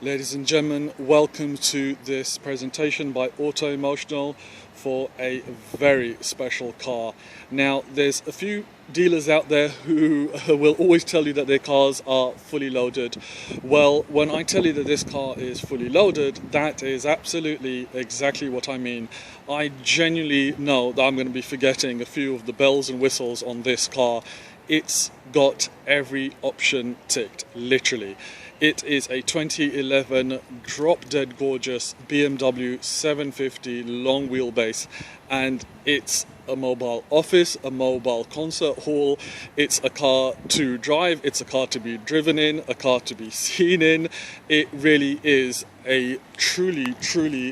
Ladies and gentlemen, welcome to this presentation by Auto-Emotional for a very special car. Now, there's a few dealers out there who will always tell you that their cars are fully loaded. Well, when I tell you that this car is fully loaded, that is absolutely exactly what I mean. I genuinely know that I'm going to be forgetting a few of the bells and whistles on this car. It's got every option ticked, literally. It is a 2011 drop-dead gorgeous BMW 750 long wheelbase, and it's a mobile office, a mobile concert hall. It's a car to drive, it's a car to be driven in, a car to be seen in. It really is a truly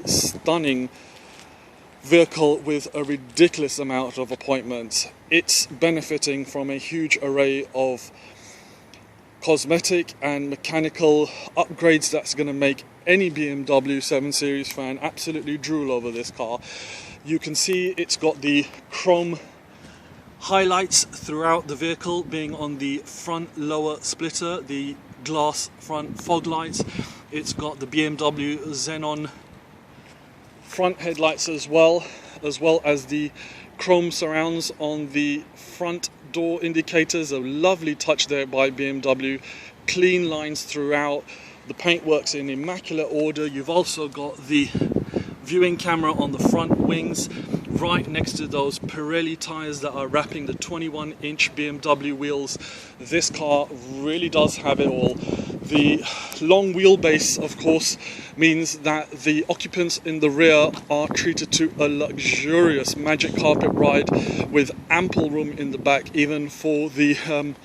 stunning vehicle with a ridiculous amount of appointments. It's benefiting from a huge array of cosmetic and mechanical upgrades that's going to make any BMW 7 Series fan absolutely drool over this car. You can see it's got the chrome highlights throughout the vehicle, being on the front lower splitter, the glass front fog lights. It's got the BMW xenon front headlights as well as the chrome surrounds on the front door indicators. A lovely touch there by BMW. Clean lines throughout. The paintwork's in immaculate order. You've also got the viewing camera on the front wings right next to those Pirelli tires that are wrapping the 21-inch BMW wheels. This car really does have it all. The long wheelbase, of course, means that the occupants in the rear are treated to a luxurious magic carpet ride with ample room in the back, even for the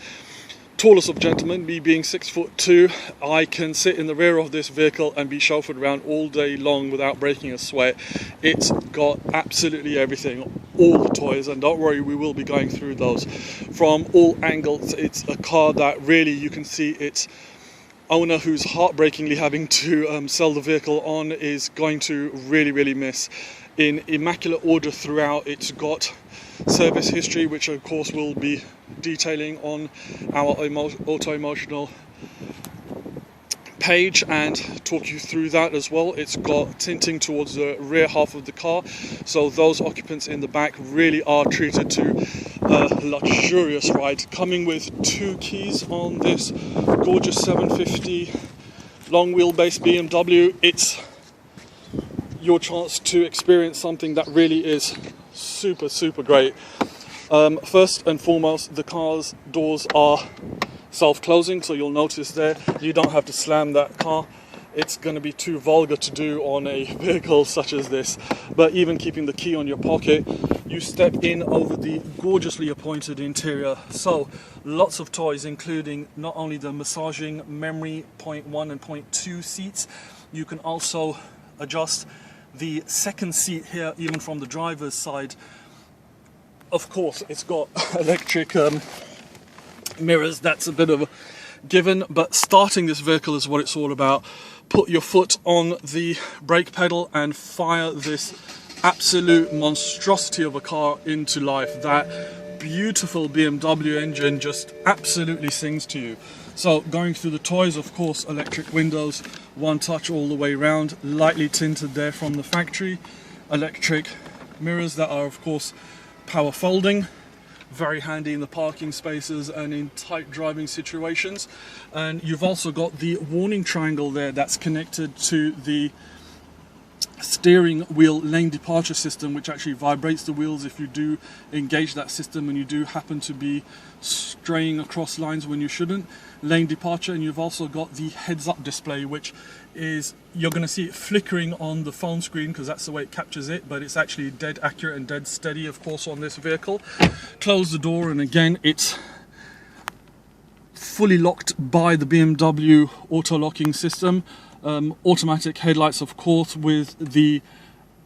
tallest of gentlemen. Me being 6'2", I can sit in the rear of this vehicle and be chauffeured around all day long without breaking a sweat. It's got absolutely everything, all the toys, and don't worry, we will be going through those from all angles. It's a car that really, you can see its owner, who's heartbreakingly having to sell the vehicle on, is going to really miss. In immaculate order throughout. It's got service history, which of course we'll be detailing on our Auto-Emotional page and talk you through that as well. It's got tinting towards the rear half of the car, so those occupants in the back really are treated to a luxurious ride. Coming with 2 keys on this gorgeous 750 long wheelbase BMW. It's your chance to experience something that really is super great. First and foremost, the car's doors are self-closing, so you'll notice there you don't have to slam that car. It's going to be too vulgar to do on a vehicle such as this, but even keeping the key on your pocket, you step in over the gorgeously appointed interior. So lots of toys, including not only the massaging memory 0.1 and 0.2 seats, you can also adjust the second seat here, even from the driver's side. Of course, it's got electric mirrors. That's a bit of a given, but starting this vehicle is what it's all about. Put your foot on the brake pedal and fire this absolute monstrosity of a car into life. That beautiful BMW engine just absolutely sings to you. So going through the toys, of course, electric windows, one touch all the way around, lightly tinted there from the factory. Electric mirrors that are, of course, power folding. Very handy in the parking spaces and in tight driving situations. And you've also got the warning triangle there that's connected to the steering wheel lane departure system, which actually vibrates the wheels if you do engage that system and you do happen to be straying across lines when you shouldn't. Lane departure. And you've also got the heads-up display, which is, you're going to see it flickering on the phone screen because that's the way it captures it, but it's actually dead accurate and dead steady, of course, on this vehicle. Close the door, and again, it's fully locked by the BMW auto-locking system. Automatic headlights, of course, with the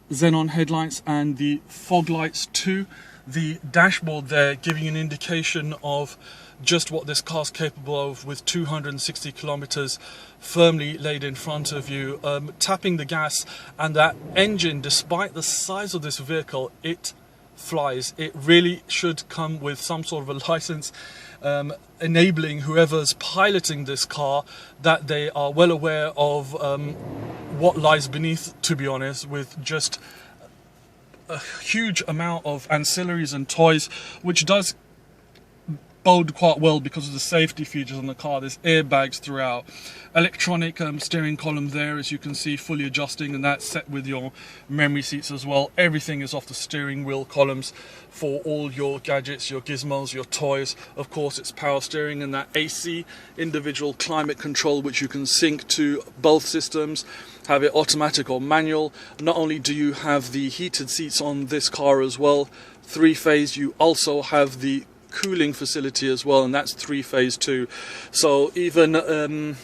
xenon headlights and the fog lights too. The dashboard there giving an indication of just what this car's capable of, with 260 kilometers firmly laid in front of you. Tapping the gas, and that engine, despite the size of this vehicle, it flies. It really should come with some sort of a license, enabling whoever's piloting this car that they are well aware of what lies beneath, to be honest, with just a huge amount of ancillaries and toys, which does bode quite well because of the safety features on the car. There's airbags throughout, electronic steering column there, as you can see, fully adjusting, and that's set with your memory seats as well. Everything is off the steering wheel columns for all your gadgets, your gizmos, your toys. Of course, it's power steering and that AC individual climate control, which you can sync to both systems, have it automatic or manual. Not only do you have the heated seats on this car as well, 3-phase, you also have the cooling facility as well, and that's 3-phase too. So even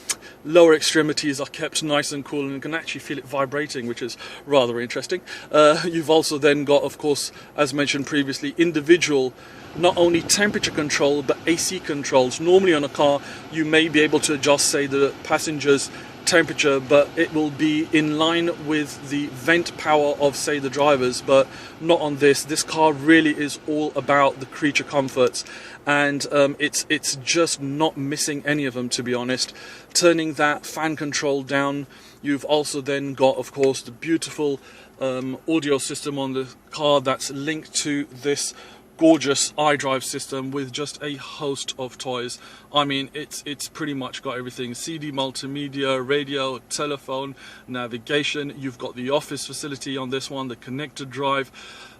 lower extremities are kept nice and cool, and you can actually feel it vibrating, which is rather interesting. You've also then got, of course, as mentioned previously, individual not only temperature control but AC controls. Normally on a car you may be able to adjust, say, the passenger's temperature, but it will be in line with the vent power of, say, the drivers, but not on this. This car really is all about the creature comforts, and it's just not missing any of them, to be honest. Turning that fan control down, you've also then got, of course, the beautiful audio system on the car that's linked to this gorgeous iDrive system with just a host of toys. I mean, it's pretty much got everything: CD, multimedia, radio, telephone, navigation. You've got the office facility on this one, the connected drive,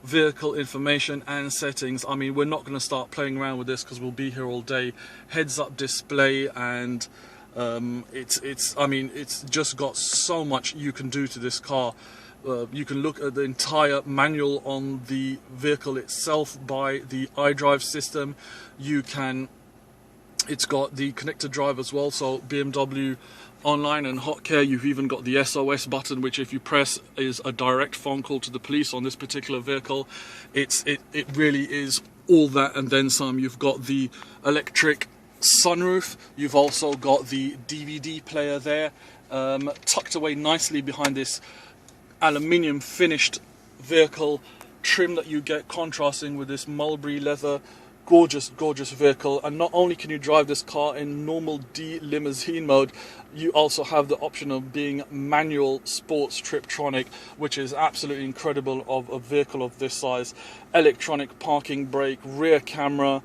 vehicle information and settings. I mean, we're not going to start playing around with this because we'll be here all day. Heads-up display, and it's just got so much you can do to this car. You can look at the entire manual on the vehicle itself by the iDrive system. It's got the connected drive as well, so BMW Online and Hot Care. You've even got the SOS button, which if you press is a direct phone call to the police on this particular vehicle. It really is all that and then some. You've got the electric sunroof. You've also got the DVD player there, tucked away nicely behind this aluminium finished vehicle trim that you get contrasting with this mulberry leather. Gorgeous vehicle. And not only can you drive this car in normal D limousine mode, you also have the option of being manual sports Triptronic, which is absolutely incredible of a vehicle of this size. Electronic parking brake, rear camera,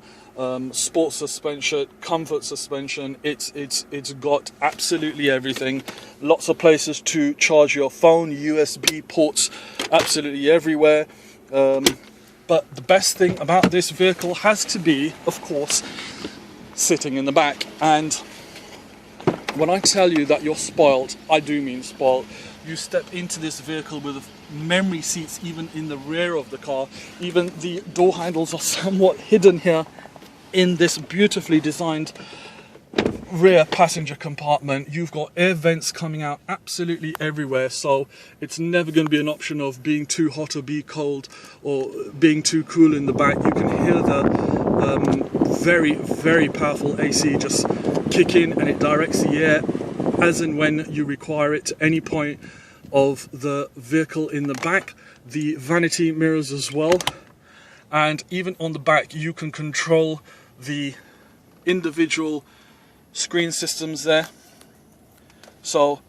sports suspension, comfort suspension. It's got absolutely everything. Lots of places to charge your phone, USB ports absolutely everywhere. But the best thing about this vehicle has to be, of course, sitting in the back. And when I tell you that you're spoiled, I do mean spoiled. You step into this vehicle with memory seats even in the rear of the car. Even the door handles are somewhat hidden here in this beautifully designed rear passenger compartment. You've got air vents coming out absolutely everywhere, so it's never going to be an option of being too hot or be cold or being too cool in the back. You can hear the very powerful AC just kick in, and it directs the air as and when you require it to any point of the vehicle in the back. The vanity mirrors as well, and even on the back you can control the individual screen systems there. So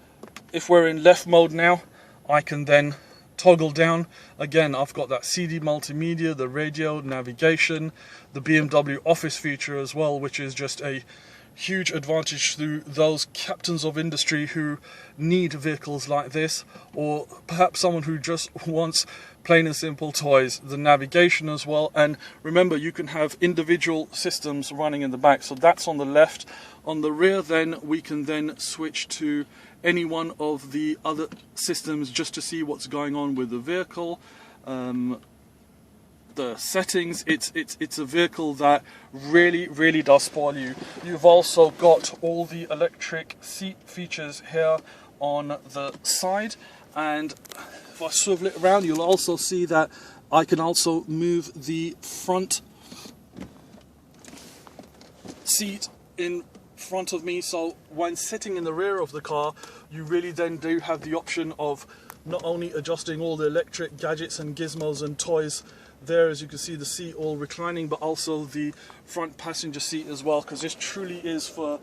if we're in left mode now, I can then toggle down. Again, I've got that CD multimedia, the radio, navigation, the BMW Office feature as well, which is just a huge advantage to those captains of industry who need vehicles like this, or perhaps someone who just wants plain and simple toys. The navigation as well, and remember, you can have individual systems running in the back, so that's on the left. On the rear then we can then switch to any one of the other systems just to see what's going on with the vehicle. The settings, it's a vehicle that really does spoil you. You've also got all the electric seat features here on the side, and if I swivel it around, you'll also see that I can also move the front seat in front of me, so when sitting in the rear of the car, you really then do have the option of not only adjusting all the electric gadgets and gizmos and toys there, as you can see, the seat all reclining, but also the front passenger seat as well, because this truly is for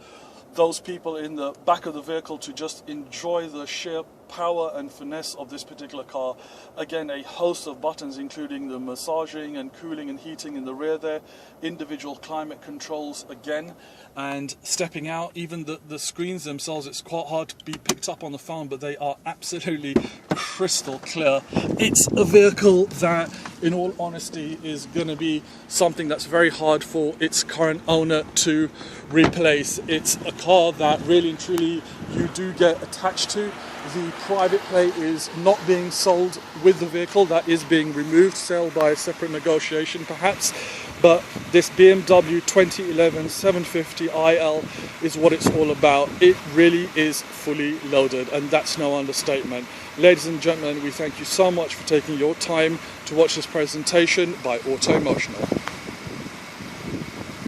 those people in the back of the vehicle to just enjoy the sheer power and finesse of this particular car. Again, a host of buttons, including the massaging and cooling and heating in the rear there, individual climate controls again, and stepping out, even the screens themselves, it's quite hard to be picked up on the phone, but they are absolutely crystal clear. It's a vehicle that, in all honesty, is going to be something that's very hard for its current owner to replace. It's a car that really and truly you do get attached to. The private plate is not being sold with the vehicle, that is being removed, sale by a separate negotiation perhaps, but this BMW 2011 750iL is what it's all about. It really is fully loaded, and that's no understatement. Ladies and gentlemen, we thank you so much for taking your time to watch this presentation by Auto Emotional.